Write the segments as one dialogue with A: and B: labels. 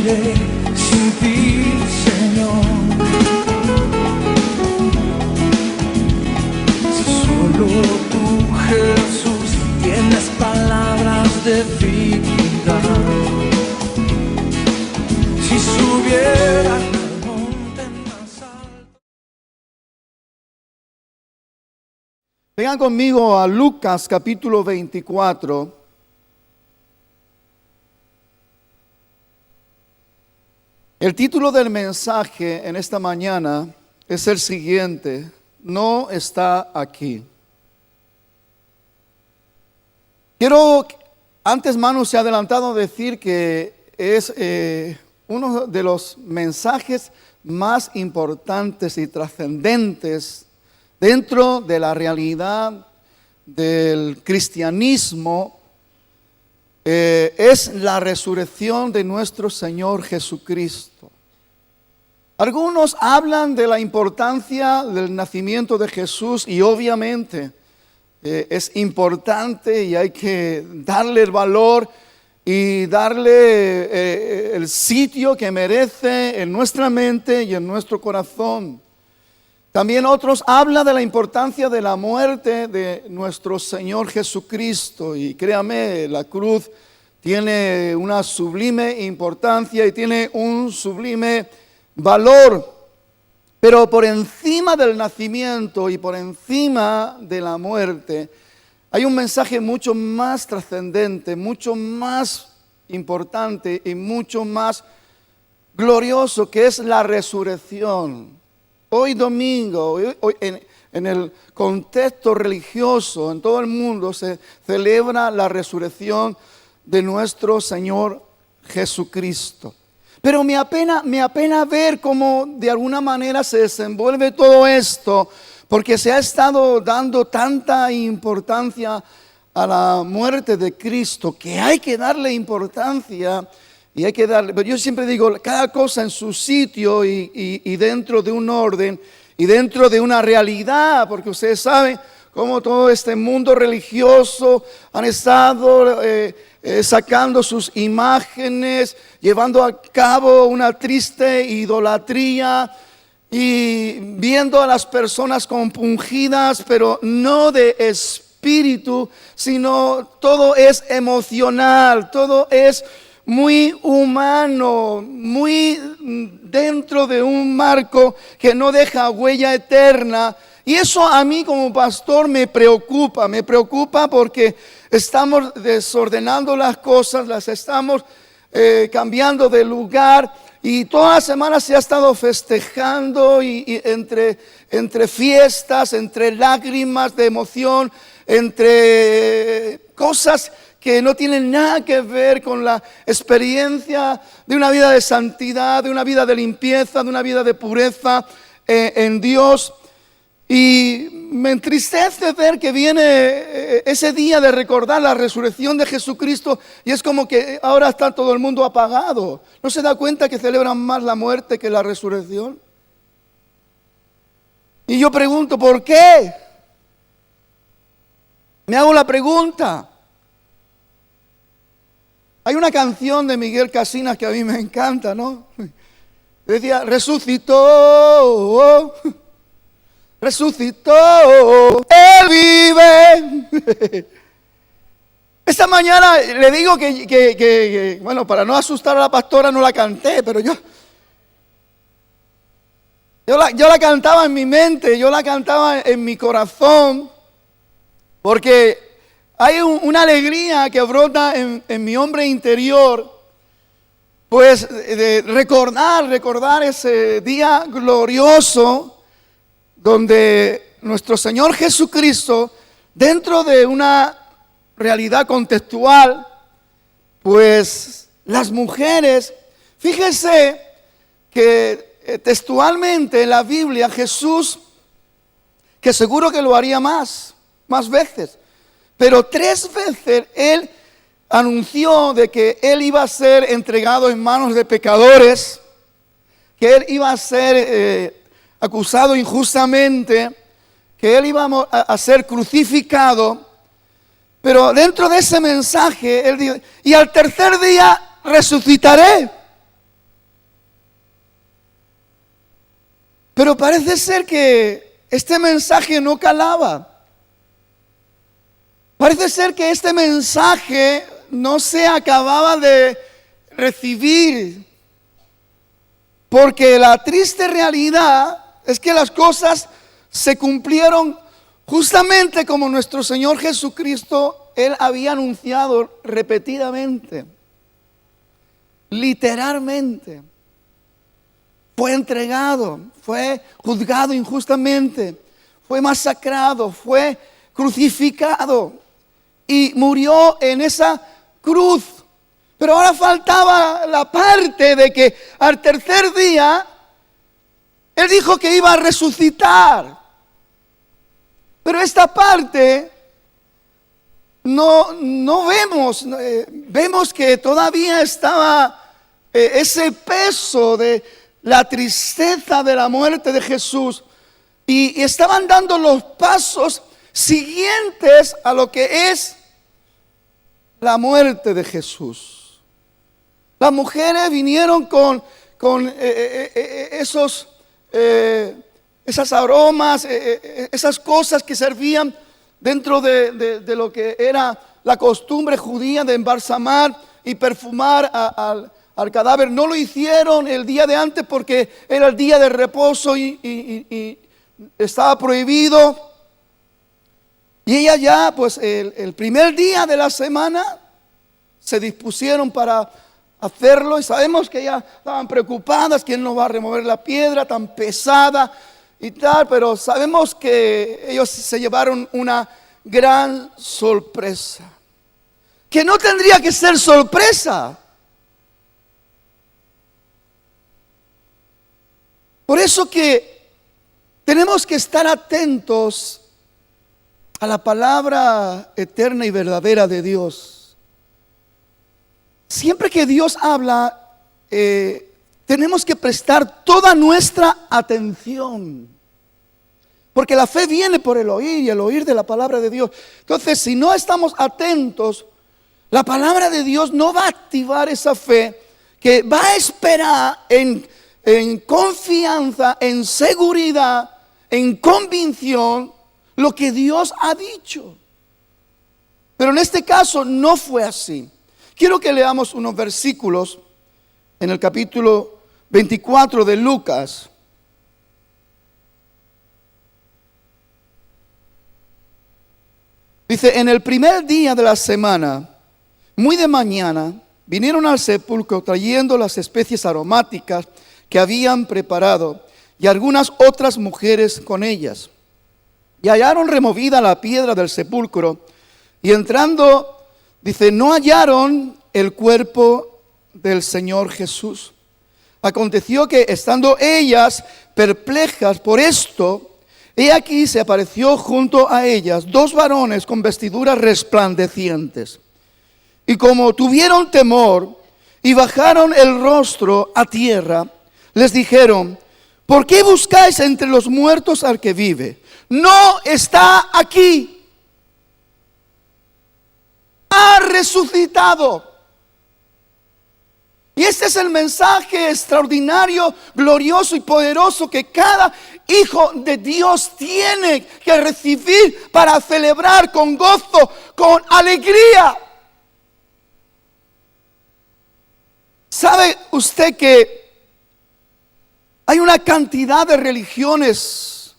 A: iré sin ti, Señor? Si solo tú, Jesús, tienes palabras de vida. Si subiera al monte más alto.
B: Vengan conmigo a Lucas capítulo 24. El título del mensaje en esta mañana es el siguiente: no está aquí. Quiero, antes Manu se ha adelantado, decir que es uno de los mensajes más importantes y trascendentes dentro de la realidad del cristianismo. Es la resurrección de nuestro Señor Jesucristo. Algunos hablan de la importancia del nacimiento de Jesús y obviamente es importante y hay que darle el valor y darle el sitio que merece en nuestra mente y en nuestro corazón. También otros hablan de la importancia de la muerte de nuestro Señor Jesucristo. Y créame, la cruz tiene una sublime importancia y tiene un sublime valor. Pero por encima del nacimiento y por encima de la muerte, hay un mensaje mucho más trascendente, mucho más importante y mucho más glorioso, que es la resurrección. Hoy domingo, hoy en el contexto religioso, en todo el mundo se celebra la resurrección de nuestro Señor Jesucristo. Pero me apena ver cómo de alguna manera se desenvuelve todo esto, porque se ha estado dando tanta importancia a la muerte de Cristo, que hay que darle importancia. Y hay que darle, pero yo siempre digo, cada cosa en su sitio y dentro de un orden y dentro de una realidad, porque ustedes saben cómo todo este mundo religioso han estado sacando sus imágenes, llevando a cabo una triste idolatría y viendo a las personas compungidas, pero no de espíritu, sino todo es emocional, todo es muy humano, muy dentro de un marco que no deja huella eterna. Y eso a mí como pastor me preocupa porque estamos desordenando las cosas, las estamos cambiando de lugar. Y toda la semana se ha estado festejando y entre fiestas, entre lágrimas de emoción, entre cosas que no tienen nada que ver con la experiencia de una vida de santidad, de una vida de limpieza, de una vida de pureza en Dios. Y me entristece ver que viene ese día de recordar la resurrección de Jesucristo y es como que ahora está todo el mundo apagado. ¿No se da cuenta que celebran más la muerte que la resurrección? Y yo pregunto, ¿por qué? Me hago la pregunta. Hay una canción de Miguel Casinas que a mí me encanta, ¿no? Decía, resucitó, Él vive. Esta mañana le digo que, bueno, para no asustar a la pastora no la canté, pero yo la cantaba en mi mente, yo la cantaba en mi corazón, porque hay una alegría que brota en mi hombre interior, pues de recordar ese día glorioso donde nuestro Señor Jesucristo, dentro de una realidad contextual, pues las mujeres, fíjese que textualmente en la Biblia Jesús, que seguro que lo haría más veces, pero 3 veces Él anunció de que Él iba a ser entregado en manos de pecadores, que Él iba a ser acusado injustamente, que Él iba a ser crucificado. Pero dentro de ese mensaje, Él dijo, y al tercer día resucitaré. Pero parece ser que este mensaje no calaba. Parece ser que este mensaje no se acababa de recibir, porque la triste realidad es que las cosas se cumplieron justamente como nuestro Señor Jesucristo, Él había anunciado repetidamente, literalmente. Fue entregado, fue juzgado injustamente, fue masacrado, fue crucificado y murió en esa cruz. Pero ahora faltaba la parte de que al tercer día Él dijo que iba a resucitar. Pero esta parte no vemos. Vemos que todavía estaba ese peso de la tristeza de la muerte de Jesús. Y estaban dando los pasos siguientes a lo que es la muerte de Jesús. Las mujeres vinieron con esas aromas, esas cosas que servían dentro de lo que era la costumbre judía de embalsamar y perfumar al cadáver. No lo hicieron el día de antes porque era el día de reposo y estaba prohibido. Y ellas ya, pues el primer día de la semana se dispusieron para hacerlo. Y sabemos que ya estaban preocupadas, quién nos va a remover la piedra tan pesada y tal. Pero sabemos que ellos se llevaron una gran sorpresa, que no tendría que ser sorpresa. Por eso que tenemos que estar atentos a la palabra eterna y verdadera de Dios. Siempre que Dios habla, tenemos que prestar toda nuestra atención, porque la fe viene por el oír y el oír de la palabra de Dios. Entonces, si no estamos atentos, la palabra de Dios no va a activar esa fe que va a esperar en confianza, en seguridad, en convicción lo que Dios ha dicho. Pero en este caso no fue así. Quiero que leamos unos versículos en el capítulo 24 de Lucas. Dice: en el primer día de la semana, muy de mañana, vinieron al sepulcro trayendo las especies aromáticas que habían preparado, y algunas otras mujeres con ellas. Y hallaron removida la piedra del sepulcro, y entrando, dice, no hallaron el cuerpo del Señor Jesús. Aconteció que, estando ellas perplejas por esto, he aquí se apareció junto a ellas dos varones con vestiduras resplandecientes. Y como tuvieron temor y bajaron el rostro a tierra, les dijeron: ¿por qué buscáis entre los muertos al que vive? No está aquí, ha resucitado. Y este es el mensaje extraordinario, glorioso y poderoso que cada hijo de Dios tiene que recibir para celebrar con gozo, con alegría. ¿Sabe usted que hay una cantidad de religiones,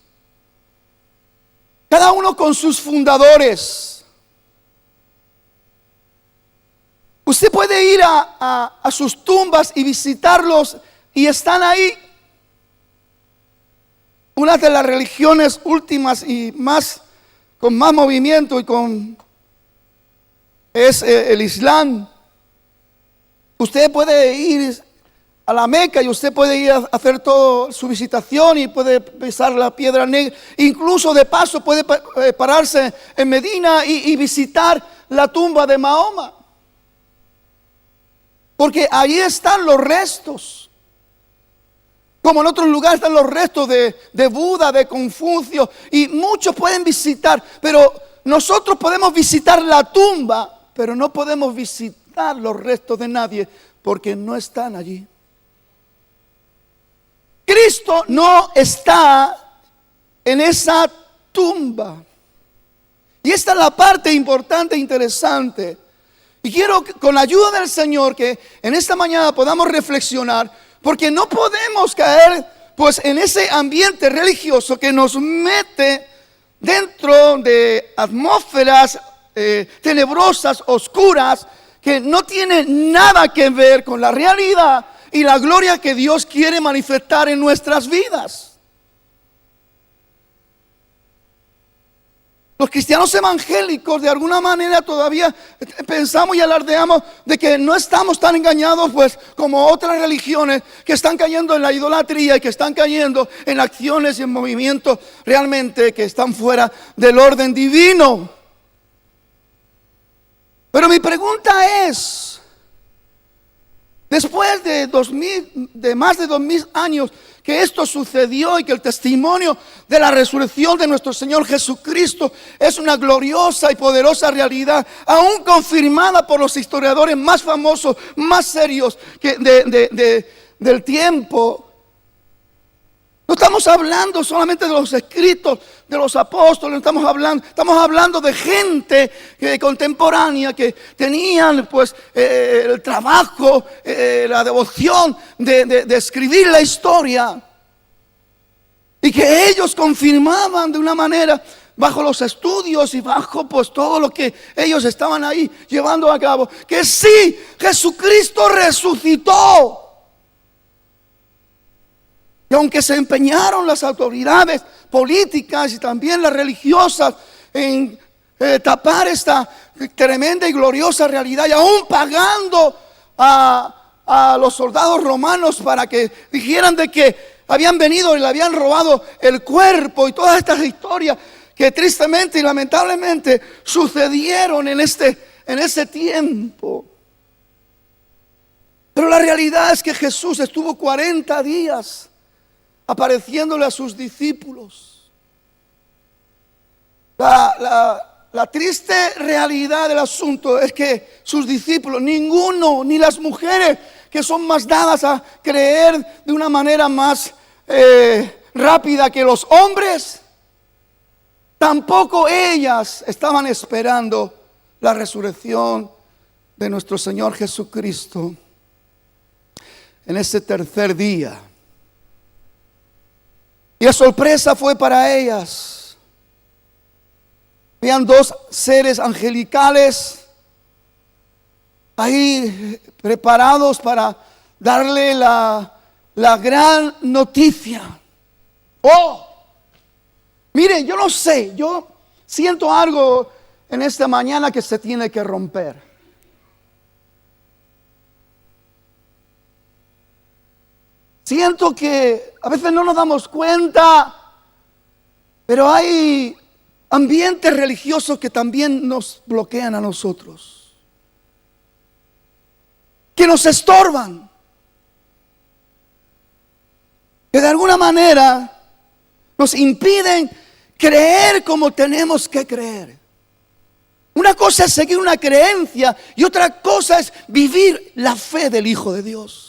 B: cada uno con sus fundadores? Usted puede ir a sus tumbas y visitarlos y están ahí. Una de las religiones últimas y con más movimiento es el Islam. Usted puede ir a la Meca y usted puede ir a hacer toda su visitación y puede besar la piedra negra. Incluso de paso puede pararse en Medina y visitar la tumba de Mahoma. Porque ahí están los restos. Como en otros lugares están los restos de Buda, de Confucio. Y muchos pueden visitar. Pero nosotros podemos visitar la tumba, pero no podemos visitar los restos de nadie, porque no están allí. Cristo no está en esa tumba. Y esta es la parte importante e interesante. Y quiero con la ayuda del Señor que en esta mañana podamos reflexionar, porque no podemos caer pues en ese ambiente religioso que nos mete dentro de atmósferas tenebrosas, oscuras, que no tienen nada que ver con la realidad y la gloria que Dios quiere manifestar en nuestras vidas. Los cristianos evangélicos de alguna manera todavía pensamos y alardeamos de que no estamos tan engañados pues como otras religiones que están cayendo en la idolatría y que están cayendo en acciones y en movimientos realmente que están fuera del orden divino. Pero mi pregunta es, después de más de 2000 años que esto sucedió y que el testimonio de la resurrección de nuestro Señor Jesucristo es una gloriosa y poderosa realidad, aún confirmada por los historiadores más famosos, más serios del tiempo. No estamos hablando solamente de los escritos de los apóstoles, estamos hablando de gente contemporánea que tenían pues el trabajo, la devoción de escribir la historia, y que ellos confirmaban de una manera bajo los estudios y bajo pues todo lo que ellos estaban ahí llevando a cabo, que sí, Jesucristo resucitó. Y aunque se empeñaron las autoridades políticas y también las religiosas en tapar esta tremenda y gloriosa realidad, y aún pagando a los soldados romanos para que dijeran de que habían venido y le habían robado el cuerpo, y todas estas historias que tristemente y lamentablemente sucedieron en ese tiempo. Pero la realidad es que Jesús estuvo 40 días apareciéndole a sus discípulos. La triste realidad del asunto es que sus discípulos, ninguno, ni las mujeres que son más dadas a creer de una manera más rápida que los hombres, tampoco ellas estaban esperando la resurrección de nuestro Señor Jesucristo en ese tercer día. Y la sorpresa fue para ellas. Vean dos seres angelicales ahí preparados para darle la gran noticia. Oh, miren, yo no sé, yo siento algo en esta mañana que se tiene que romper. Siento que a veces no nos damos cuenta, pero hay ambientes religiosos que también nos bloquean a nosotros, que nos estorban, que de alguna manera nos impiden creer como tenemos que creer. Una cosa es seguir una creencia y otra cosa es vivir la fe del Hijo de Dios.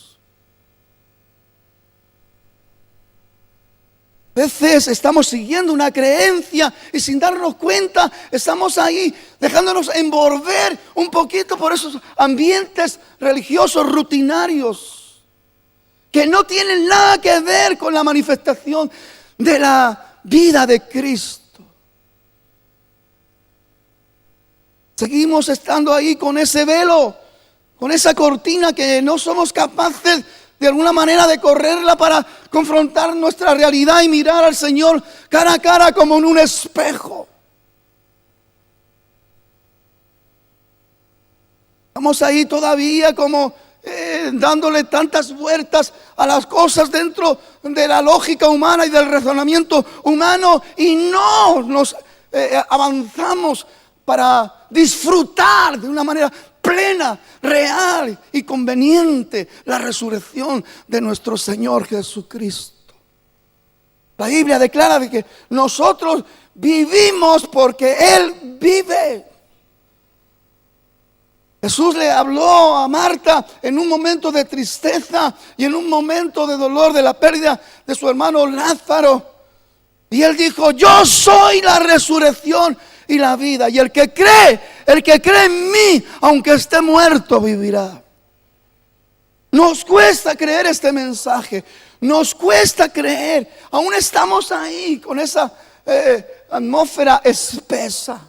B: A veces estamos siguiendo una creencia y sin darnos cuenta estamos ahí dejándonos envolver un poquito por esos ambientes religiosos rutinarios que no tienen nada que ver con la manifestación de la vida de Cristo. Seguimos estando ahí con ese velo, con esa cortina que no somos capaces de alguna manera de correrla para confrontar nuestra realidad y mirar al Señor cara a cara como en un espejo. Estamos ahí todavía como dándole tantas vueltas a las cosas dentro de la lógica humana y del razonamiento humano, y no nos avanzamos para disfrutar de una manera plena, real y conveniente la resurrección de nuestro Señor Jesucristo. La Biblia declara de que nosotros vivimos porque Él vive. Jesús le habló a Marta en un momento de tristeza y en un momento de dolor de la pérdida de su hermano Lázaro. Y él dijo: yo soy la resurrección y la vida. Y el que cree en mí, aunque esté muerto, vivirá. Nos cuesta creer este mensaje. Nos cuesta creer. Aún estamos ahí con esa atmósfera espesa.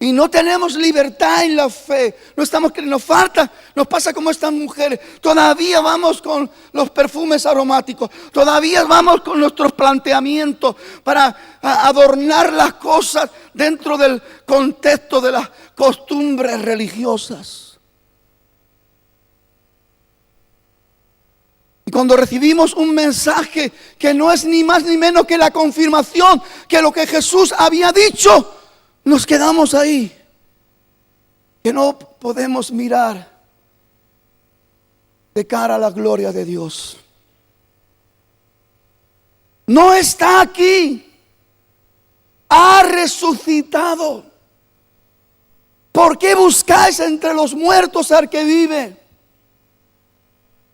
B: Y no tenemos libertad en la fe. No estamos creyendo. Nos pasa como estas mujeres. Todavía vamos con los perfumes aromáticos. Todavía vamos con nuestros planteamientos para adornar las cosas dentro del contexto de las costumbres religiosas. Y cuando recibimos un mensaje que no es ni más ni menos que la confirmación que lo que Jesús había dicho, nos quedamos ahí, que no podemos mirar de cara a la gloria de Dios. No está aquí, ha resucitado. ¿Por qué buscáis entre los muertos al que vive?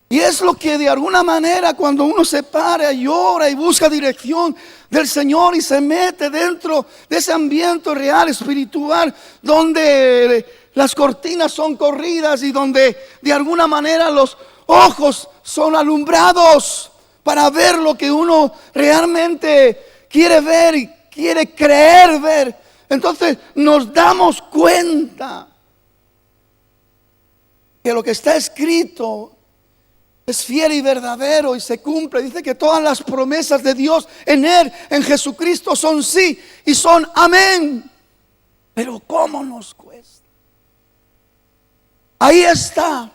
B: Y es lo que de alguna manera, cuando uno se para y ora y busca dirección del Señor y se mete dentro de ese ambiente real, espiritual, donde las cortinas son corridas y donde de alguna manera los ojos son alumbrados para ver lo que uno realmente quiere ver y quiere creer ver, entonces nos damos cuenta que lo que está escrito es fiel y verdadero y se cumple. Dice que todas las promesas de Dios en Él, en Jesucristo, son sí y son amén. Pero ¿cómo nos cuesta? Ahí está,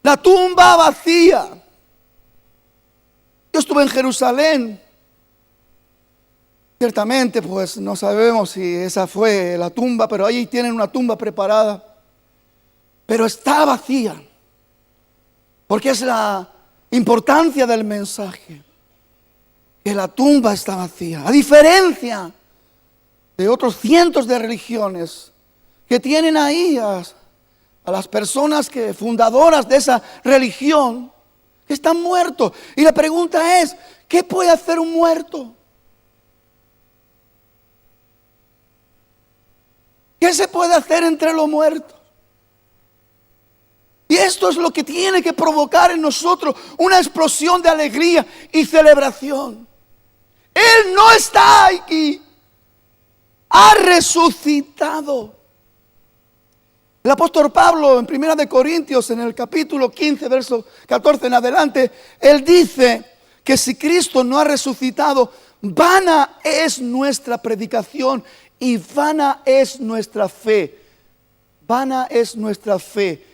B: la tumba vacía. Yo estuve en Jerusalén. Ciertamente, pues no sabemos si esa fue la tumba, pero ahí tienen una tumba preparada. Pero está vacía. Porque es la importancia del mensaje, que la tumba está vacía. A diferencia de otros cientos de religiones que tienen ahí a las personas fundadoras de esa religión, que están muertos. Y la pregunta es, ¿qué puede hacer un muerto? ¿Qué se puede hacer entre los muertos? Y esto es lo que tiene que provocar en nosotros una explosión de alegría y celebración. Él no está aquí, ha resucitado. El apóstol Pablo en 1 Corintios, en el capítulo 15, verso 14 en adelante, él dice que si Cristo no ha resucitado, vana es nuestra predicación y vana es nuestra fe. Vana es nuestra fe.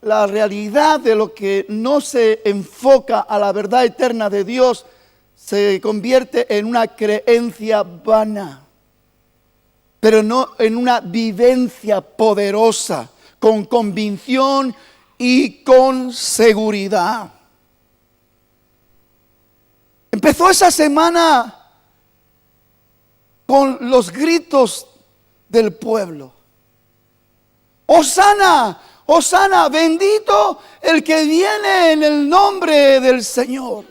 B: La realidad de lo que no se enfoca a la verdad eterna de Dios se convierte en una creencia vana, pero no en una vivencia poderosa, con convicción y con seguridad. Empezó esa semana con los gritos del pueblo. ¡Hosana! ¡Hosana! Bendito el que viene en el nombre del Señor.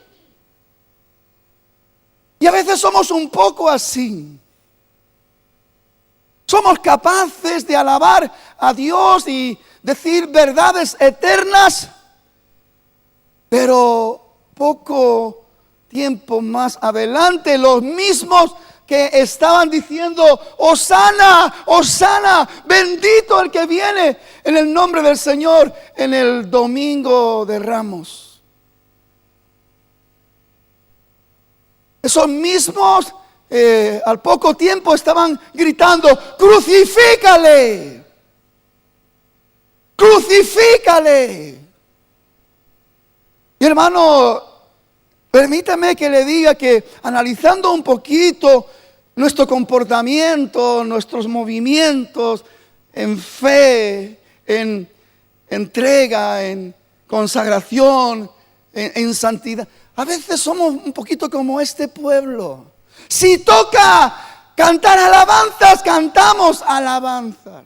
B: Y a veces somos un poco así. Somos capaces de alabar a Dios y decir verdades eternas, pero poco tiempo más adelante los mismos que estaban diciendo Hosana, Hosana, bendito el que viene en el nombre del Señor en el domingo de Ramos. Esos mismos al poco tiempo estaban gritando crucifícale, crucifícale. Y hermano, permítame que le diga que analizando un poquito nuestro comportamiento, nuestros movimientos en fe, en entrega, en consagración, en santidad, a veces somos un poquito como este pueblo. Si toca cantar alabanzas, cantamos alabanzas.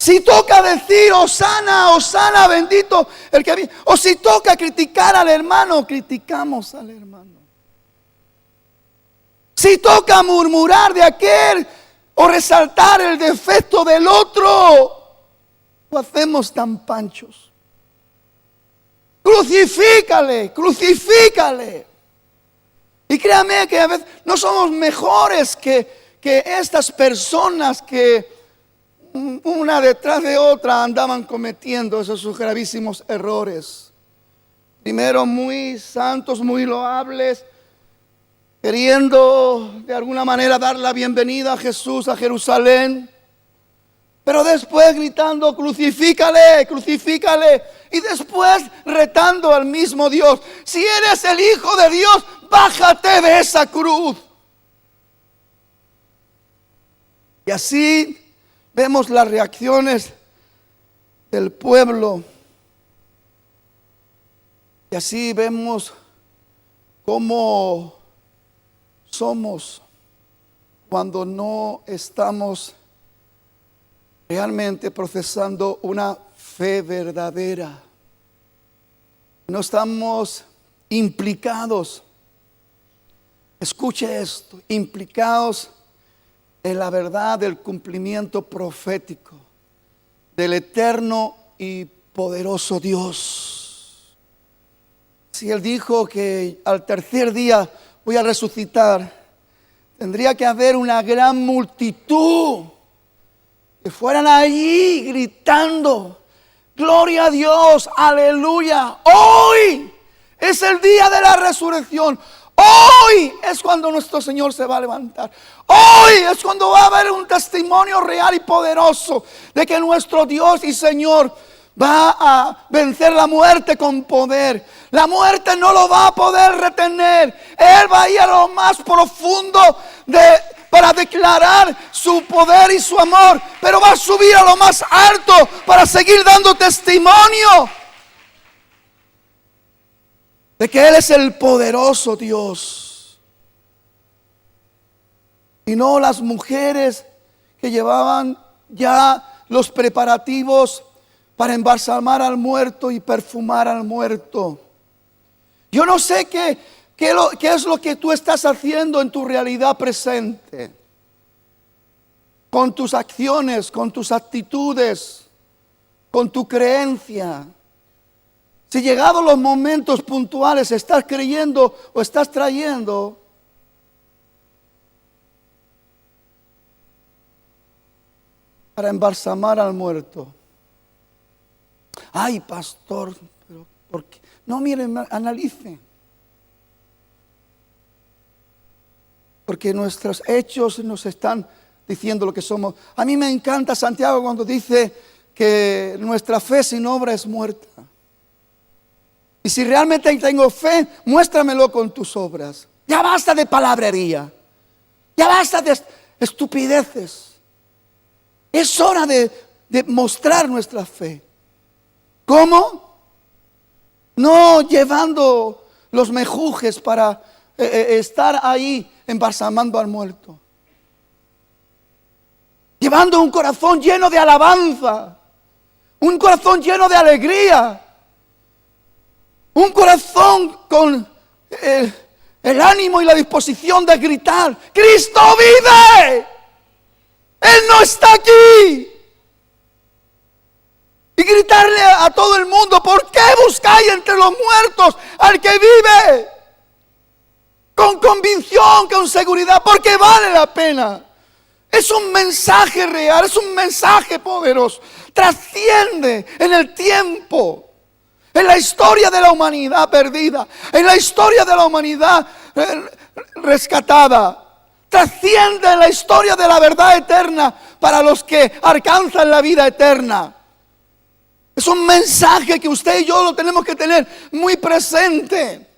B: Si toca decir Hosana, Hosana, bendito el que viene. O si toca criticar al hermano, criticamos al hermano. Si toca murmurar de aquel o resaltar el defecto del otro, lo hacemos tan panchos. Crucifícale, crucifícale. Y créame que a veces no somos mejores que estas personas que una detrás de otra andaban cometiendo esos gravísimos errores. Primero muy santos, muy loables, queriendo de alguna manera dar la bienvenida a Jesús a Jerusalén. Pero después gritando, crucifícale, crucifícale. Y después retando al mismo Dios. Si eres el Hijo de Dios, bájate de esa cruz. Y así vemos las reacciones del pueblo. Y así vemos cómo somos cuando no estamos realmente procesando una fe verdadera. No estamos implicados, escuche esto, implicados en la verdad del cumplimiento profético del eterno y poderoso Dios. Si Él dijo que al tercer día voy a resucitar, tendría que haber una gran multitud que fueran allí gritando, gloria a Dios, aleluya. Hoy es el día de la resurrección. Hoy es cuando nuestro Señor se va a levantar. Hoy es cuando va a haber un testimonio real y poderoso de que nuestro Dios y Señor va a vencer la muerte con poder. La muerte no lo va a poder retener. Él va a ir a lo más profundo para declarar su poder y su amor, pero va a subir a lo más alto para seguir dando testimonio de que Él es el poderoso Dios. Y no las mujeres que llevaban ya los preparativos para embalsamar al muerto y perfumar al muerto. Yo no sé qué es lo que tú estás haciendo en tu realidad presente, con tus acciones, con tus actitudes, con tu creencia. Si llegados los momentos puntuales estás creyendo o estás trayendo para embalsamar al muerto. Ay, pastor, pero ¿por qué? No, miren, analice. Porque nuestros hechos nos están diciendo lo que somos. A mí me encanta Santiago cuando dice que nuestra fe sin obra es muerta. Y si realmente tengo fe, muéstramelo con tus obras. Ya basta de palabrería. Ya basta de estupideces. Es hora de mostrar nuestra fe. ¿Cómo? No llevando los menjujes para estar ahí embalsamando al muerto. Llevando un corazón lleno de alabanza. Un corazón lleno de alegría. Un corazón con el ánimo y la disposición de gritar: ¡Cristo vive! ¡Él no está aquí! Y gritarle a todo el mundo: ¿por qué buscáis entre los muertos al que vive? Con convicción, con seguridad, porque vale la pena. Es un mensaje real, es un mensaje poderoso. Trasciende en el tiempo. En la historia de la humanidad perdida, en la historia de la humanidad rescatada, trasciende en la historia de la verdad eterna para los que alcanzan la vida eterna. Es un mensaje que usted y yo lo tenemos que tener muy presente.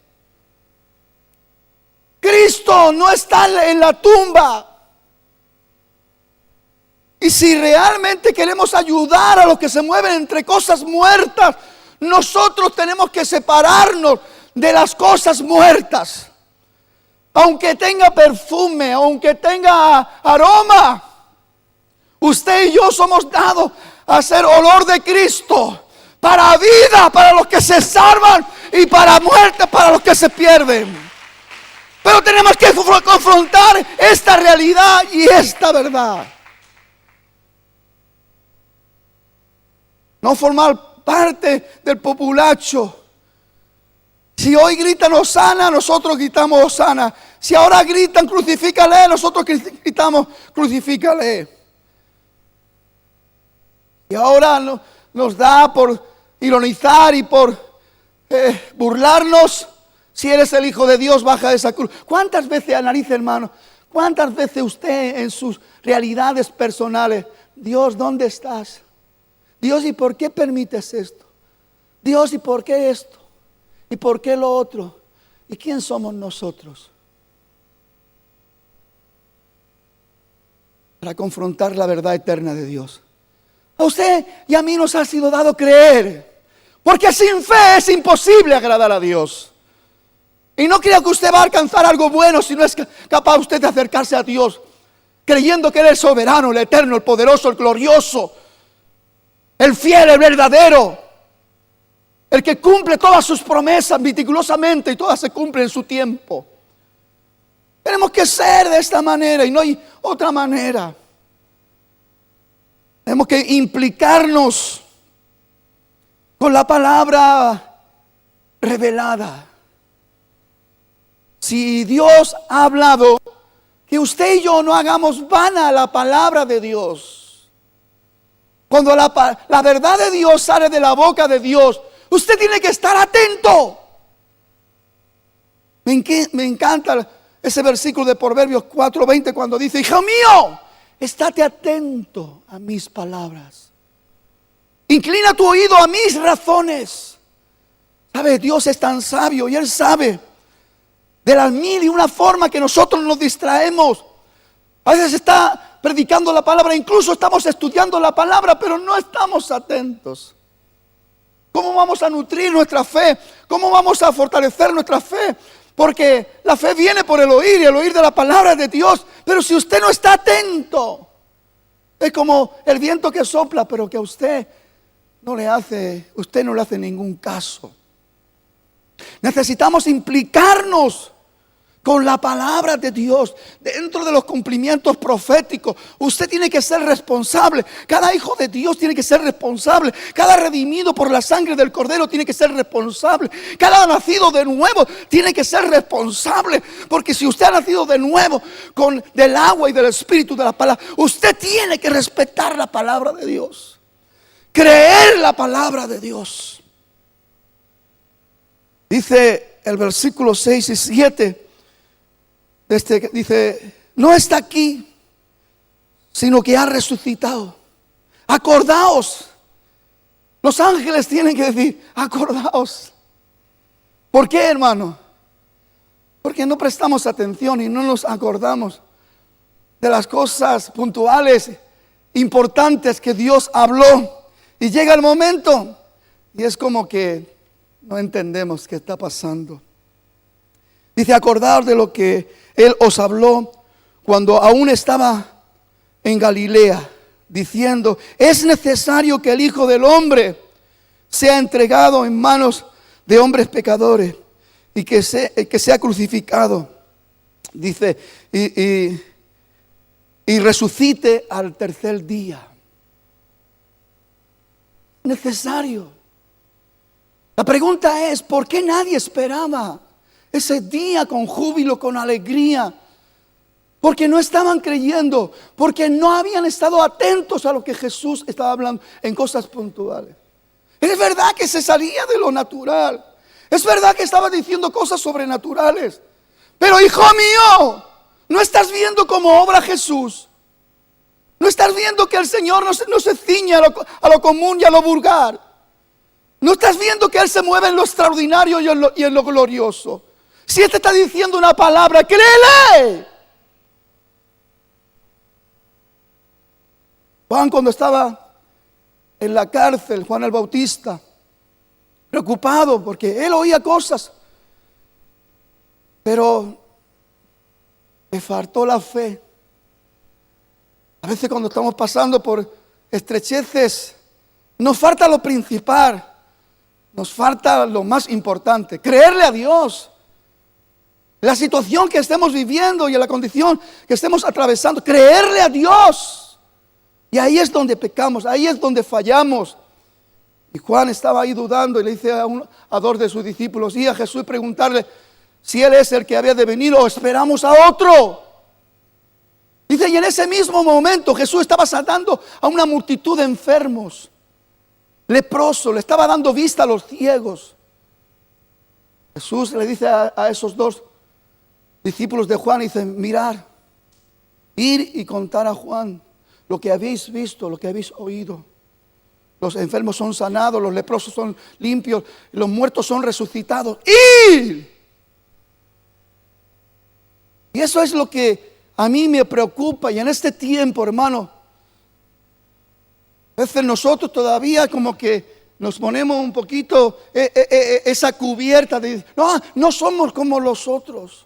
B: Cristo no está en la tumba. Y si realmente queremos ayudar a los que se mueven entre cosas muertas, nosotros tenemos que separarnos de las cosas muertas. Aunque tenga perfume, aunque tenga aroma, Usted y yo somos dados a ser olor de Cristo, para vida, para los que se salvan, y para muerte, para los que se pierden. Pero tenemos que confrontar esta realidad y esta verdad. No formar parte del populacho. Si hoy gritan Hosana, nosotros gritamos Hosana. Si ahora gritan crucifícale, nosotros gritamos crucifícale. Y ahora nos da por ironizar y por burlarnos. Si eres el Hijo de Dios, baja de esa cruz. ¿Cuántas veces, analice, hermano? ¿Cuántas veces usted en sus realidades personales, Dios, ¿dónde estás? Dios, ¿y por qué permites esto? Dios, ¿y por qué esto? ¿Y por qué lo otro? ¿Y quién somos nosotros? Para confrontar la verdad eterna de Dios. A usted y a mí nos ha sido dado creer, porque sin fe es imposible agradar a Dios. Y no crea que usted va a alcanzar algo bueno si no es capaz usted de acercarse a Dios, creyendo que Él es el soberano, el eterno, el poderoso, el glorioso, el fiel, el verdadero, el que cumple todas sus promesas meticulosamente y todas se cumplen en su tiempo. Tenemos que ser de esta manera y no hay otra manera. Tenemos que implicarnos con la palabra revelada. Si Dios ha hablado, que usted y yo no hagamos vana la palabra de Dios. Cuando la verdad de Dios sale de la boca de Dios, usted tiene que estar atento. Me encanta ese versículo de Proverbios 4:20 cuando dice: hijo mío, estate atento a mis palabras. Inclina tu oído a mis razones. ¿Sabe? Dios es tan sabio y Él sabe de las mil y una formas que nosotros nos distraemos. A veces está predicando la palabra, incluso estamos estudiando la palabra, pero no estamos atentos. ¿Cómo vamos a nutrir nuestra fe? ¿Cómo vamos a fortalecer nuestra fe? Porque la fe viene por el oír y el oír de la palabra de Dios. Pero si usted no está atento, es como el viento que sopla, pero que a usted no le hace ningún caso. Necesitamos implicarnos con la palabra de Dios dentro de los cumplimientos proféticos. Usted tiene que ser responsable. Cada hijo de Dios tiene que ser responsable. Cada redimido por la sangre del Cordero tiene que ser responsable. Cada nacido de nuevo tiene que ser responsable. Porque si usted ha nacido de nuevo del agua y del Espíritu de la palabra, usted tiene que respetar la palabra de Dios, creer la palabra de Dios. Dice el versículo 6 y 7. Dice: no está aquí, sino que ha resucitado. Acordaos. Los ángeles tienen que decir: acordaos. ¿Por qué, hermano? Porque no prestamos atención y no nos acordamos de las cosas puntuales, importantes que Dios habló. Y llega el momento y es como que no entendemos qué está pasando. Dice: acordaos de lo que Él os habló cuando aún estaba en Galilea, diciendo: es necesario que el Hijo del Hombre sea entregado en manos de hombres pecadores y que sea crucificado. Dice, y resucite al tercer día. Necesario. La pregunta es: ¿por qué nadie esperaba ese día con júbilo, con alegría? Porque no estaban creyendo, porque no habían estado atentos a lo que Jesús estaba hablando en cosas puntuales. Es verdad que se salía de lo natural, es verdad que estaba diciendo cosas sobrenaturales, pero hijo mío, ¿no estás viendo cómo obra Jesús? ¿No estás viendo que el Señor no se ciñe a lo común y a lo vulgar? ¿No estás viendo que Él se mueve en lo extraordinario y en lo glorioso? Si Él te está diciendo una palabra, créele. Juan, cuando estaba en la cárcel, Juan el Bautista, preocupado porque él oía cosas, pero le faltó la fe A veces cuando estamos pasando por estrecheces, nos falta lo principal, nos falta lo más importante, creerle a Dios. La situación que estemos viviendo y la condición que estemos atravesando, creerle a Dios. Y ahí es donde pecamos, ahí es donde fallamos. Y Juan estaba ahí dudando y le dice a dos de sus discípulos, y a Jesús preguntarle si Él es el que había de venir o esperamos a otro. Dice, y en ese mismo momento Jesús estaba sanando a una multitud de enfermos, leprosos, le estaba dando vista a los ciegos. Jesús le dice a esos dos discípulos de Juan, dice, mirad, ir y contar a Juan lo que habéis visto, lo que habéis oído. Los enfermos son sanados, los leprosos son limpios, los muertos son resucitados. ¡Ir! Y eso es lo que a mí me preocupa. Y en este tiempo, hermano, a veces nosotros todavía como que nos ponemos un poquito esa cubierta de, no somos como los otros.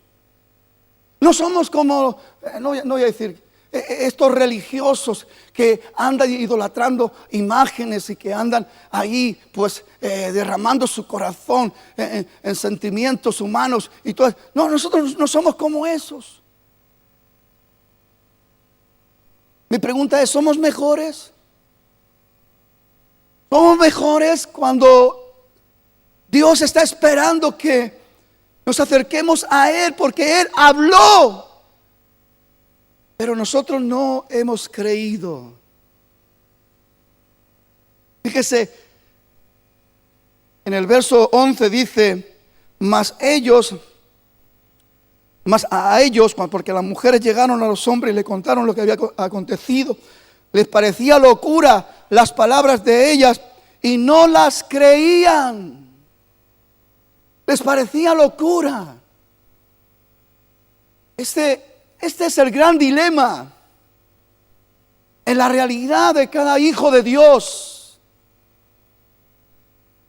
B: No somos como, no voy a decir, estos religiosos que andan idolatrando imágenes y que andan ahí pues derramando su corazón en sentimientos humanos y todo. No, nosotros no somos como esos. Mi pregunta es, ¿somos mejores? ¿Somos mejores cuando Dios está esperando que nos acerquemos a Él porque Él habló? Pero nosotros no hemos creído. Fíjese, en el verso 11 dice, mas a ellos, porque las mujeres llegaron a los hombres y le contaron lo que había acontecido, les parecía locura las palabras de ellas y no las creían. Les parecía locura. Este es el gran dilema en la realidad de cada hijo de Dios.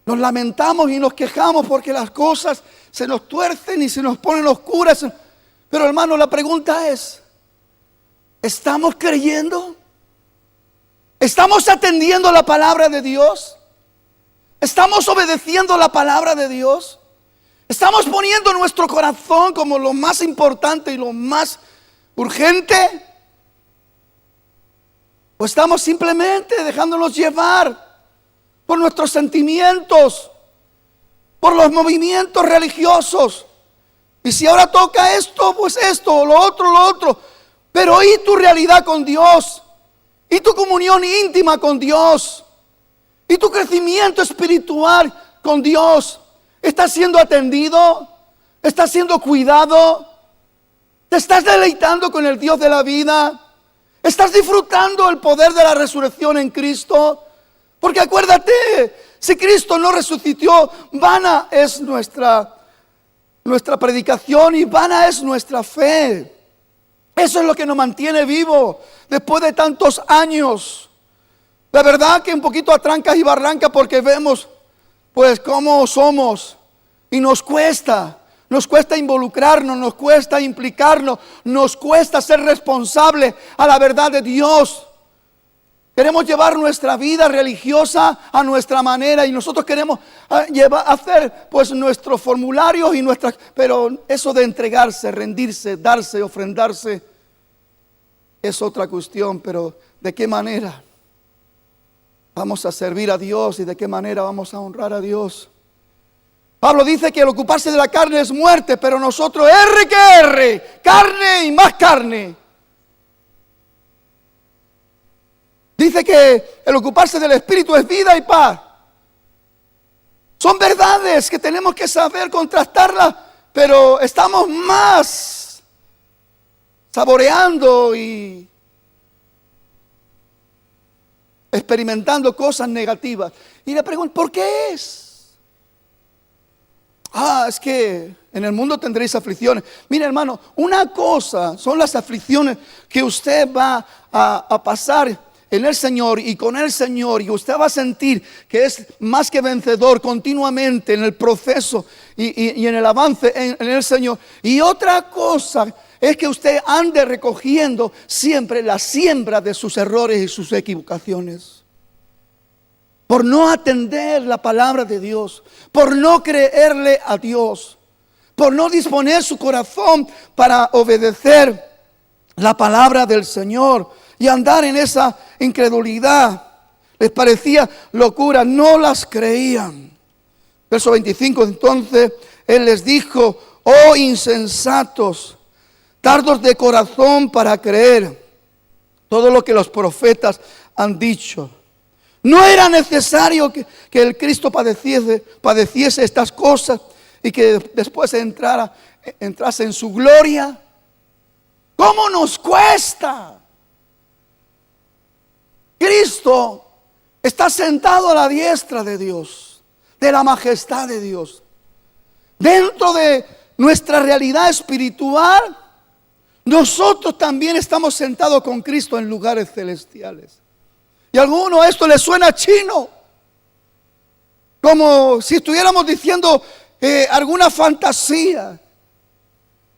B: Nos lamentamos y nos quejamos porque las cosas se nos tuercen y se nos ponen oscuras. Pero hermano, la pregunta es, ¿estamos creyendo? ¿Estamos atendiendo la palabra de Dios? ¿Estamos obedeciendo la palabra de Dios? ¿Estamos poniendo nuestro corazón como lo más importante y lo más urgente? ¿O estamos simplemente dejándonos llevar por nuestros sentimientos, por los movimientos religiosos? Y si ahora toca esto, pues esto, lo otro. Pero ¿y tu realidad con Dios? ¿Y tu comunión íntima con Dios? ¿Y tu crecimiento espiritual con Dios? ¿Estás siendo atendido? ¿Estás siendo cuidado? ¿Te estás deleitando con el Dios de la vida? ¿Estás disfrutando el poder de la resurrección en Cristo? Porque acuérdate, si Cristo no resucitó, vana es nuestra predicación y vana es nuestra fe. Eso es lo que nos mantiene vivos después de tantos años. La verdad que un poquito a trancas y barrancas porque vemos pues cómo somos y nos cuesta involucrarnos, nos cuesta implicarnos, nos cuesta ser responsables a la verdad de Dios. Queremos llevar nuestra vida religiosa a nuestra manera y nosotros queremos hacer pues nuestros formularios y pero eso de entregarse, rendirse, darse, ofrendarse es otra cuestión. Pero ¿de qué manera vamos a servir a Dios y de qué manera vamos a honrar a Dios? Pablo dice que el ocuparse de la carne es muerte, pero nosotros carne y más carne. Dice que el ocuparse del Espíritu es vida y paz. Son verdades que tenemos que saber contrastarlas, pero estamos más saboreando y experimentando cosas negativas. Y le pregunto, ¿por qué es? Es que en el mundo tendréis aflicciones. Mira, hermano, una cosa son las aflicciones que usted va a pasar en el Señor y con el Señor, y usted va a sentir que es más que vencedor continuamente en el proceso y en el avance en el Señor. Y otra cosa es que usted ande recogiendo siempre la siembra de sus errores y sus equivocaciones, por no atender la palabra de Dios, por no creerle a Dios, por no disponer su corazón para obedecer la palabra del Señor y andar en esa incredulidad. Les parecía locura, no las creían. Verso 25, entonces Él les dijo: oh insensatos, tardos de corazón para creer todo lo que los profetas han dicho. No era necesario que el Cristo padeciese estas cosas y que después entrase en su gloria. ¿Cómo nos cuesta? Cristo está sentado a la diestra de Dios, de la majestad de Dios. Dentro de nuestra realidad espiritual, nosotros también estamos sentados con Cristo en lugares celestiales. Y a alguno esto le suena chino, como si estuviéramos diciendo alguna fantasía.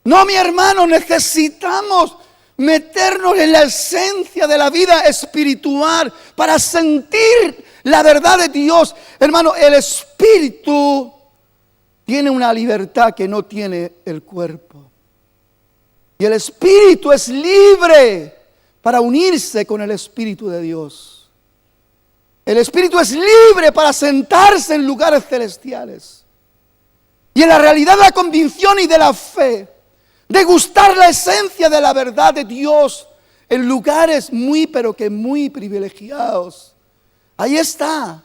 B: No, mi hermano, necesitamos meternos en la esencia de la vida espiritual para sentir la verdad de Dios. Hermano, el espíritu tiene una libertad que no tiene el cuerpo. Y el espíritu es libre para unirse con el Espíritu de Dios. El espíritu es libre para sentarse en lugares celestiales. Y en la realidad de la convicción y de la fe, degustar la esencia de la verdad de Dios en lugares muy, pero que muy privilegiados. Ahí está.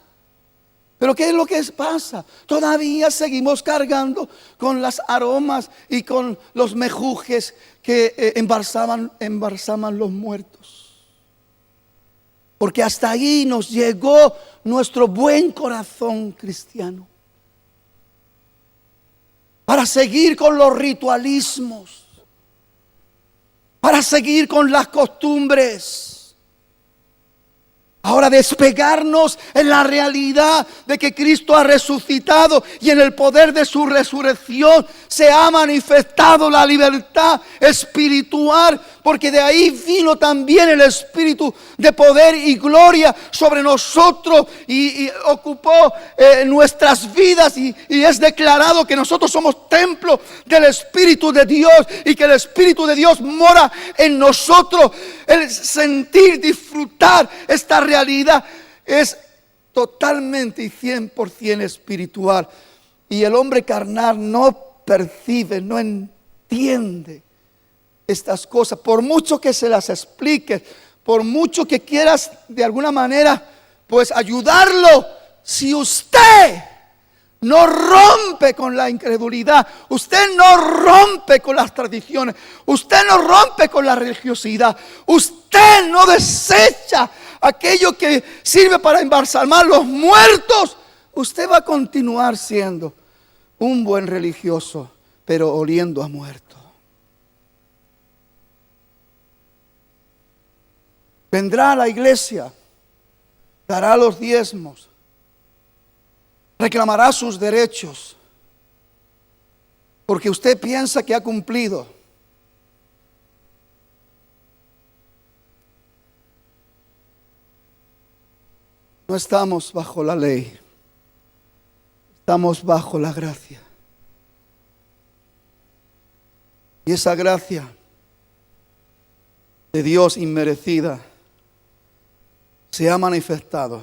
B: Pero ¿qué es lo que pasa? Todavía seguimos cargando con las aromas y con los mejujes que embalsaman los muertos. Porque hasta ahí nos llegó nuestro buen corazón cristiano. Para seguir con los ritualismos, para seguir con las costumbres. Ahora despegarnos en la realidad de que Cristo ha resucitado y en el poder de su resurrección se ha manifestado la libertad espiritual, porque de ahí vino también el espíritu de poder y gloria sobre nosotros y ocupó nuestras vidas y es declarado que nosotros somos templo del Espíritu de Dios y que el Espíritu de Dios mora en nosotros. El sentir, disfrutar esta realidad es totalmente y 100% espiritual. Y el hombre carnal no percibe, no entiende estas cosas. Por mucho que se las explique, por mucho que quieras de alguna manera pues ayudarlo, si usted no rompe con la incredulidad, usted no rompe con las tradiciones, usted no rompe con la religiosidad, usted no desecha aquello que sirve para embalsamar los muertos, usted va a continuar siendo un buen religioso, pero oliendo a muerto. Vendrá a la iglesia, dará los diezmos, reclamará sus derechos, porque usted piensa que ha cumplido. No estamos bajo la ley, estamos bajo la gracia. Y esa gracia de Dios inmerecida se ha manifestado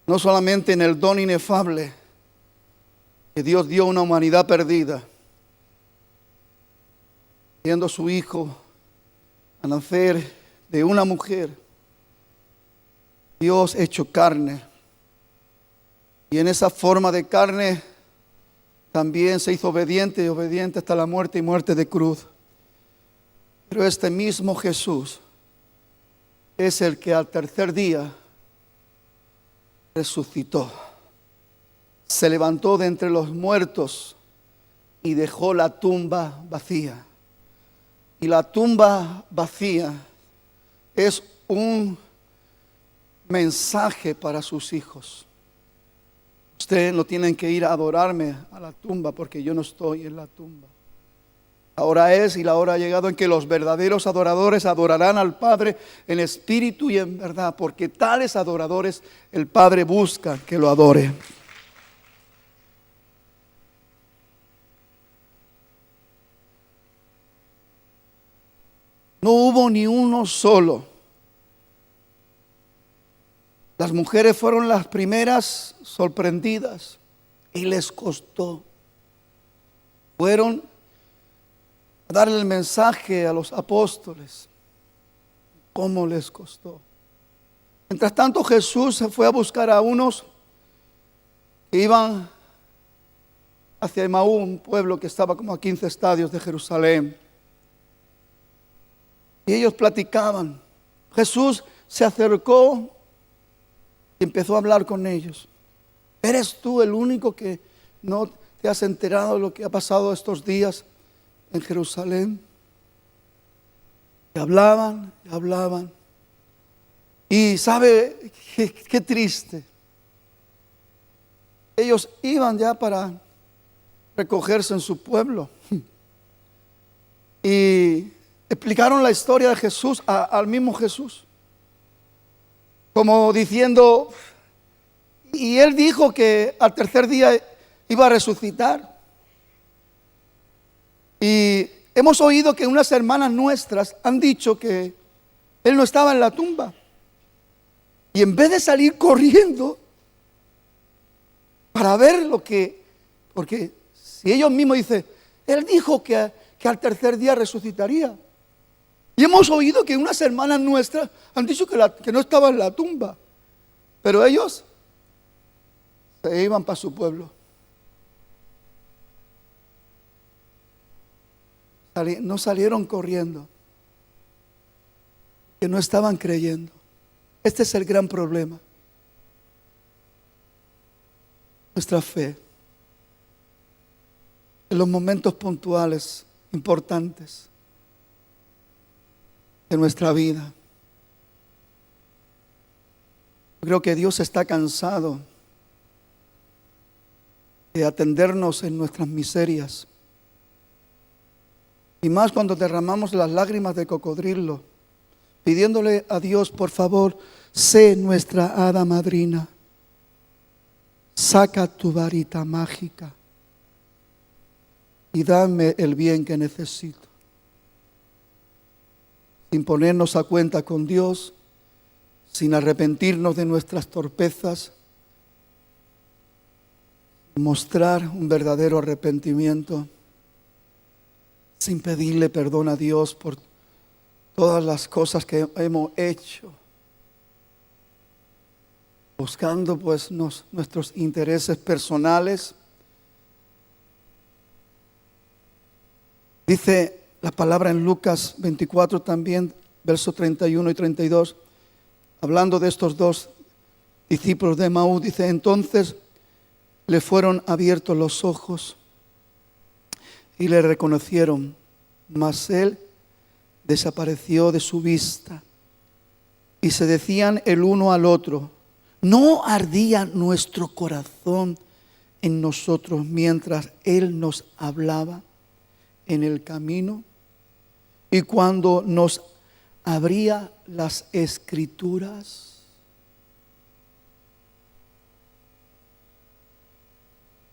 B: no solamente en el don inefable que Dios dio a una humanidad perdida, viendo a su Hijo a nacer de una mujer, Dios hecho carne, y en esa forma de carne también se hizo obediente y obediente hasta la muerte y muerte de cruz. Pero este mismo Jesús es el que al tercer día resucitó, se levantó de entre los muertos y dejó la tumba vacía. Y la tumba vacía es un mensaje para sus hijos. Ustedes no tienen que ir a adorarme a la tumba, porque yo no estoy en la tumba. La hora es y la hora ha llegado en que los verdaderos adoradores adorarán al Padre en espíritu y en verdad, porque tales adoradores el Padre busca que lo adore. No hubo ni uno solo. Las mujeres fueron las primeras sorprendidas y les costó. Fueron a darle el mensaje a los apóstoles. ¿Cómo les costó? Mientras tanto, Jesús se fue a buscar a unos que iban hacia Emaú, un pueblo que estaba como a 15 estadios de Jerusalén. Y ellos platicaban. Jesús se acercó y empezó a hablar con ellos. ¿Eres tú el único que no te has enterado de lo que ha pasado estos días en Jerusalén? Y hablaban, y hablaban. Y sabe qué triste. Ellos iban ya para recogerse en su pueblo. Y explicaron la historia de Jesús al mismo Jesús. Como diciendo, y él dijo que al tercer día iba a resucitar. Y hemos oído que unas hermanas nuestras han dicho que él no estaba en la tumba. Y en vez de salir corriendo para ver lo que, porque si ellos mismos dicen, él dijo que al tercer día resucitaría. Y hemos oído que unas hermanas nuestras han dicho que no estaba en la tumba. Pero ellos se iban para su pueblo. No salieron corriendo, que no estaban creyendo. Este es el gran problema. Nuestra fe. En los momentos puntuales, importantes de nuestra vida. Creo que Dios está cansado de atendernos en nuestras miserias. Y más cuando derramamos las lágrimas de cocodrilo, pidiéndole a Dios, por favor, sé nuestra hada madrina. Saca tu varita mágica y dame el bien que necesito. Sin ponernos a cuenta con Dios, sin arrepentirnos de nuestras torpezas, mostrar un verdadero arrepentimiento, sin pedirle perdón a Dios por todas las cosas que hemos hecho, buscando pues nuestros intereses personales. Dice la palabra en Lucas 24 también, versos 31 y 32, hablando de estos dos discípulos de Emaús, dice, entonces le fueron abiertos los ojos y le reconocieron, mas él desapareció de su vista. Y se decían el uno al otro, ¿no ardía nuestro corazón en nosotros mientras él nos hablaba en el camino y cuando nos abría las escrituras?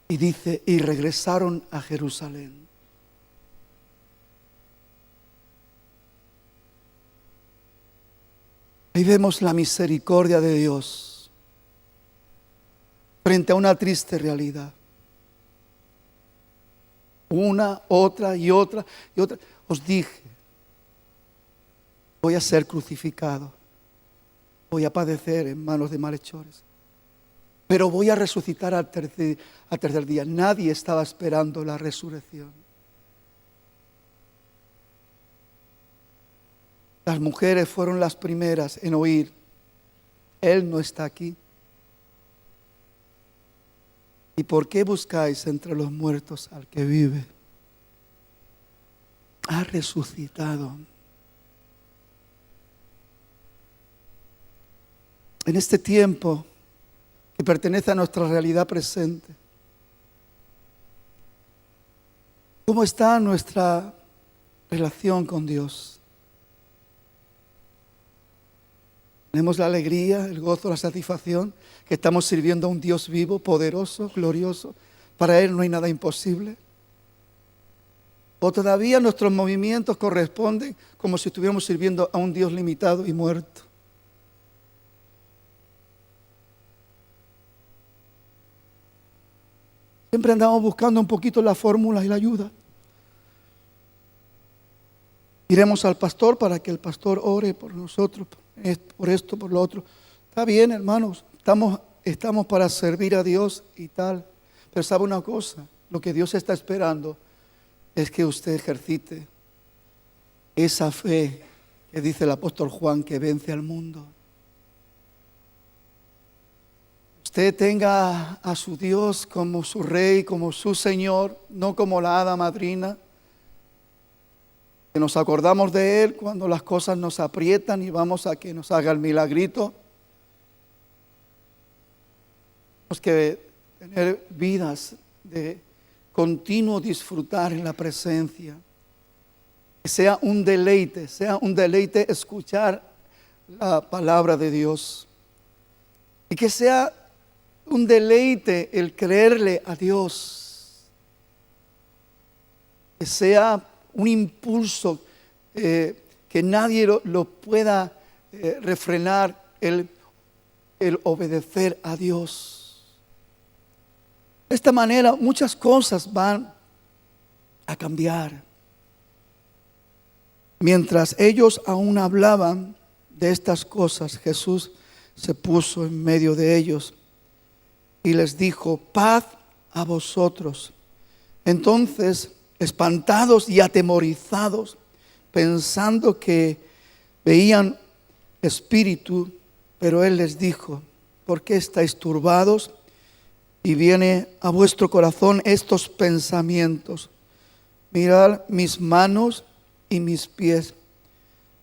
B: Y dice, y regresaron a Jerusalén. Ahí vemos la misericordia de Dios frente a una triste realidad. Una, otra y otra y otra. Os dije, voy a ser crucificado, voy a padecer en manos de malhechores, pero voy a resucitar al tercer día. Nadie estaba esperando la resurrección. Las mujeres fueron las primeras en oír, Él no está aquí. ¿Y por qué buscáis entre los muertos al que vive? Ha resucitado. en este tiempo que pertenece a nuestra realidad presente. ¿Cómo está nuestra relación con Dios? Tenemos la alegría, el gozo, la satisfacción que estamos sirviendo a un Dios vivo, poderoso, glorioso. Para Él no hay nada imposible. O todavía nuestros movimientos corresponden como si estuviéramos sirviendo a un Dios limitado y muerto. Siempre andamos buscando un poquito la fórmula y la ayuda. Iremos al pastor para que el pastor ore por nosotros, por esto, por lo otro. Está bien, hermanos, estamos para servir a Dios y tal. Pero sabe una cosa, lo que Dios está esperando es que usted ejercite esa fe que dice el apóstol Juan que vence al mundo. Usted tenga a su Dios como su Rey, como su Señor, no como la hada madrina. Que nos acordamos de Él cuando las cosas nos aprietan y vamos a que nos haga el milagrito. Tenemos que tener vidas de continuo disfrutar en la presencia. Que sea un deleite escuchar la palabra de Dios. Y que sea un deleite el creerle a Dios. Que sea un impulso que nadie lo pueda refrenar, el obedecer a Dios. De esta manera muchas cosas van a cambiar. Mientras ellos aún hablaban de estas cosas, Jesús se puso en medio de ellos y les dijo: paz a vosotros. Entonces, espantados y atemorizados, pensando que veían espíritu, pero Él les dijo: ¿por qué estáis turbados? Y viene a vuestro corazón estos pensamientos. Mirad mis manos y mis pies,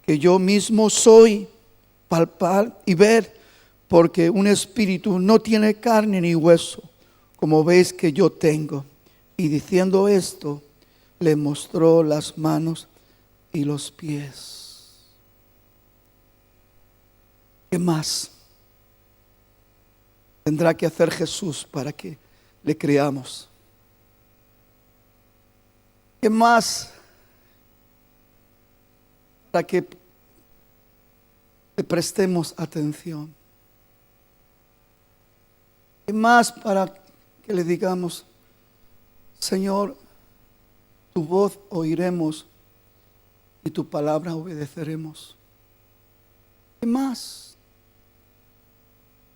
B: que yo mismo soy. Palpad y ver, porque un espíritu no tiene carne ni hueso, como veis que yo tengo. Y diciendo esto, le mostró las manos y los pies. ¿Qué más tendrá que hacer Jesús para que le creamos? ¿Qué más para que le prestemos atención? ¿Qué más para que le digamos: Señor, tu voz oiremos y tu palabra obedeceremos? ¿Qué más?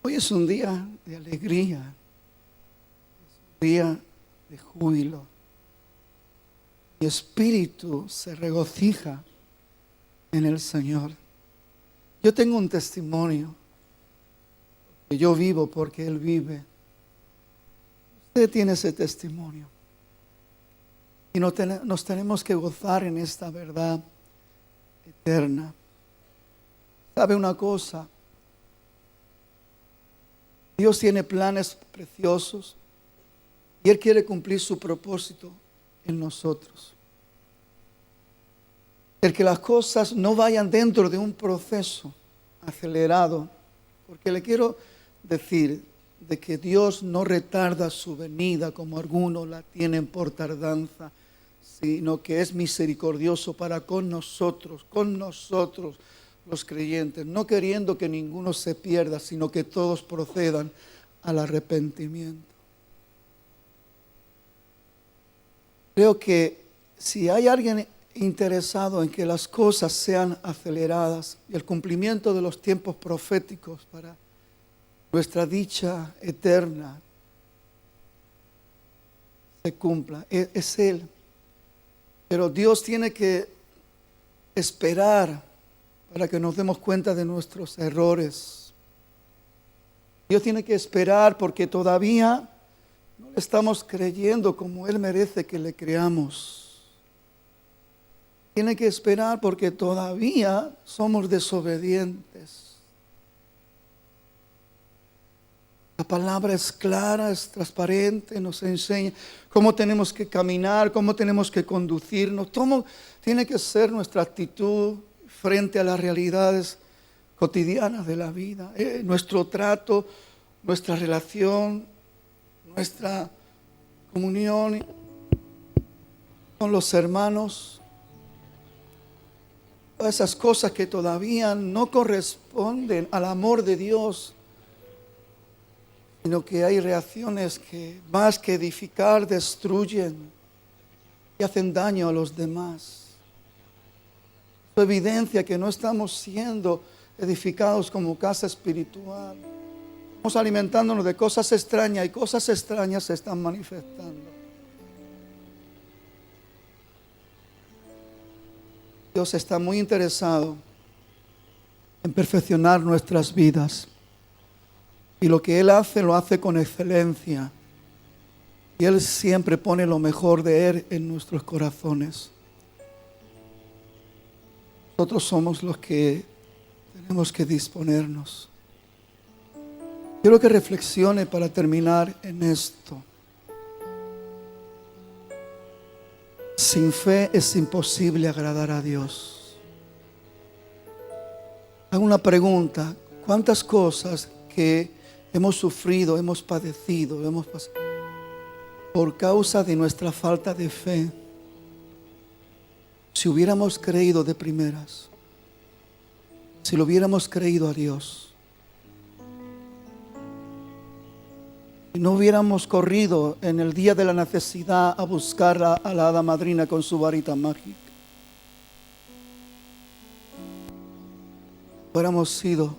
B: Hoy es un día de alegría, es un día de júbilo. Mi espíritu se regocija en el Señor. Yo tengo un testimonio que yo vivo porque Él vive. Usted tiene ese testimonio. Y nos tenemos que gozar en esta verdad eterna. ¿Sabe una cosa? Dios tiene planes preciosos y Él quiere cumplir su propósito en nosotros. El que las cosas no vayan dentro de un proceso acelerado, porque le quiero decir de que Dios no retarda su venida como algunos la tienen por tardanza, sino que es misericordioso para con nosotros los creyentes, no queriendo que ninguno se pierda, sino que todos procedan al arrepentimiento. Creo que si hay alguien interesado en que las cosas sean aceleradas y el cumplimiento de los tiempos proféticos para nuestra dicha eterna se cumpla, es Él. Pero Dios tiene que esperar para que nos demos cuenta de nuestros errores. Dios tiene que esperar porque todavía no le estamos creyendo como Él merece que le creamos. Tiene que esperar porque todavía somos desobedientes. palabra es clara, es transparente, nos enseña cómo tenemos que caminar, cómo tenemos que conducirnos, cómo tiene que ser nuestra actitud frente a las realidades cotidianas de la vida, nuestro trato, nuestra relación, nuestra comunión con los hermanos. Todas esas cosas que todavía no corresponden al amor de Dios, sino que hay reacciones que más que edificar destruyen y hacen daño a los demás. Eso evidencia que no estamos siendo edificados como casa espiritual. Estamos alimentándonos de cosas extrañas y cosas extrañas se están manifestando. Dios está muy interesado en perfeccionar nuestras vidas. Y lo que Él hace, lo hace con excelencia. Y Él siempre pone lo mejor de Él en nuestros corazones. Nosotros somos los que tenemos que disponernos. Quiero que reflexione para terminar en esto. Sin fe es imposible agradar a Dios. Hago una pregunta. ¿Cuántas cosas que hemos sufrido, hemos padecido, hemos pasado por causa de nuestra falta de fe? Si hubiéramos creído de primeras, si lo hubiéramos creído a Dios, si no hubiéramos corrido en el día de la necesidad a buscar a la hada madrina con su varita mágica, hubiéramos sido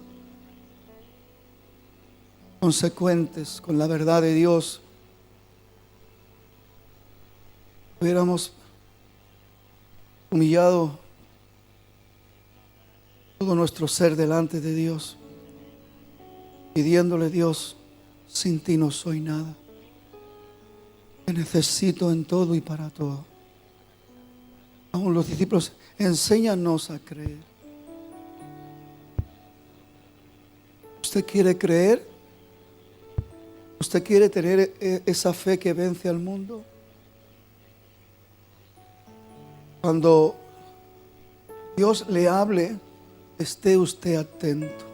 B: consecuentes con la verdad de Dios, hubiéramos humillado todo nuestro ser delante de Dios, pidiéndole: Dios, sin ti no soy nada, te necesito en todo y para todo. Aún los discípulos, enséñanos a creer. ¿Usted quiere creer? ¿Usted quiere tener esa fe que vence al mundo? Cuando Dios le hable, esté usted atento.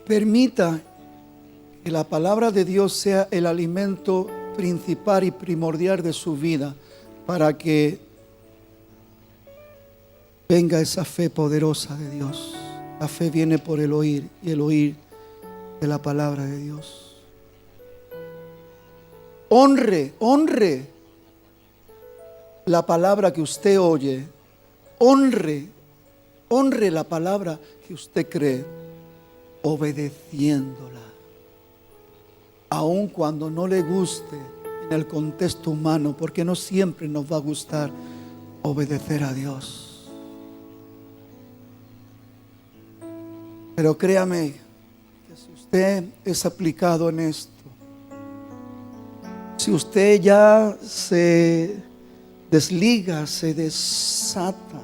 B: Permita que la palabra de Dios sea el alimento principal y primordial de su vida para que venga esa fe poderosa de Dios. La fe viene por el oír y el oír de la palabra de Dios. Honre la palabra que usted oye. Honre la palabra que usted cree, obedeciéndola. Aun cuando no le guste en el contexto humano, porque no siempre nos va a gustar obedecer a Dios. Pero créame que si usted es aplicado en esto, si usted ya se desliga, se desata,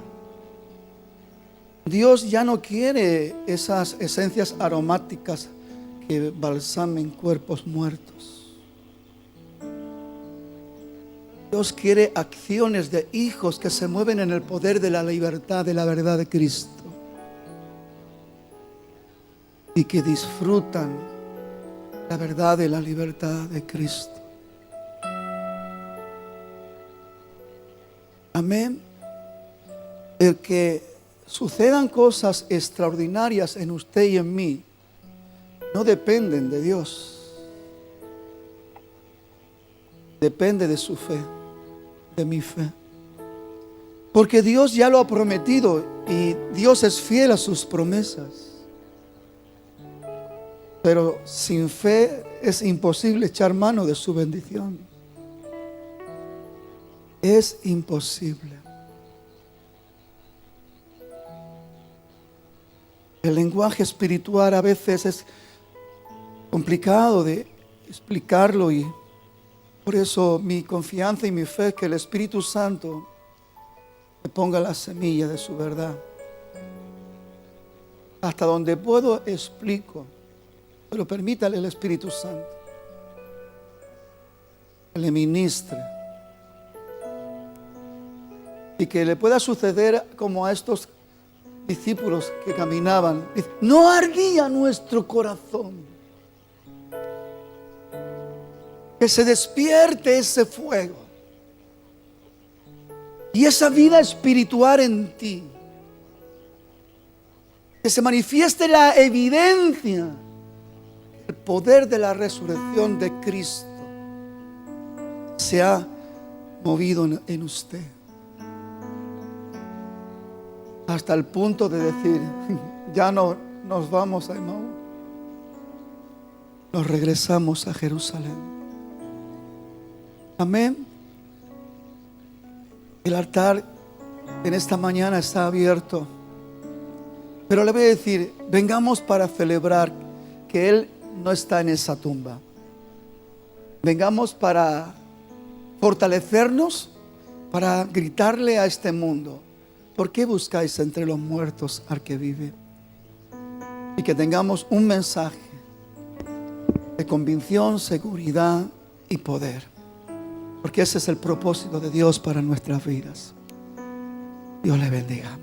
B: Dios ya no quiere esas esencias aromáticas que balsamen cuerpos muertos. Dios quiere acciones de hijos que se mueven en el poder de la libertad, de la verdad de Cristo, y que disfrutan la verdad de la libertad de Cristo. Amén. El que sucedan cosas extraordinarias en usted y en mí no dependen de Dios. Depende de su fe, de mi fe. Porque Dios ya lo ha prometido y Dios es fiel a sus promesas. Pero sin fe es imposible echar mano de su bendición. Es imposible. El lenguaje espiritual a veces es complicado de explicarlo, y por eso mi confianza y mi fe es que el Espíritu Santo me ponga la semilla de su verdad hasta donde puedo explico, pero permítale al Espíritu Santo que le ministre y que le pueda suceder como a estos discípulos que caminaban. No ardía nuestro corazón. Que se despierte ese fuego y esa vida espiritual en ti. Que se manifieste la evidencia, el poder de la resurrección de Cristo se ha movido en usted. Hasta el punto de decir, ya no nos vamos a Emaús, nos regresamos a Jerusalén. Amén. El altar en esta mañana está abierto. Pero le voy a decir, vengamos para celebrar que Él no está en esa tumba. Vengamos para fortalecernos, para gritarle a este mundo: ¿por qué buscáis entre los muertos al que vive? Y que tengamos un mensaje de convicción, seguridad y poder. Porque ese es el propósito de Dios para nuestras vidas. Dios le bendiga.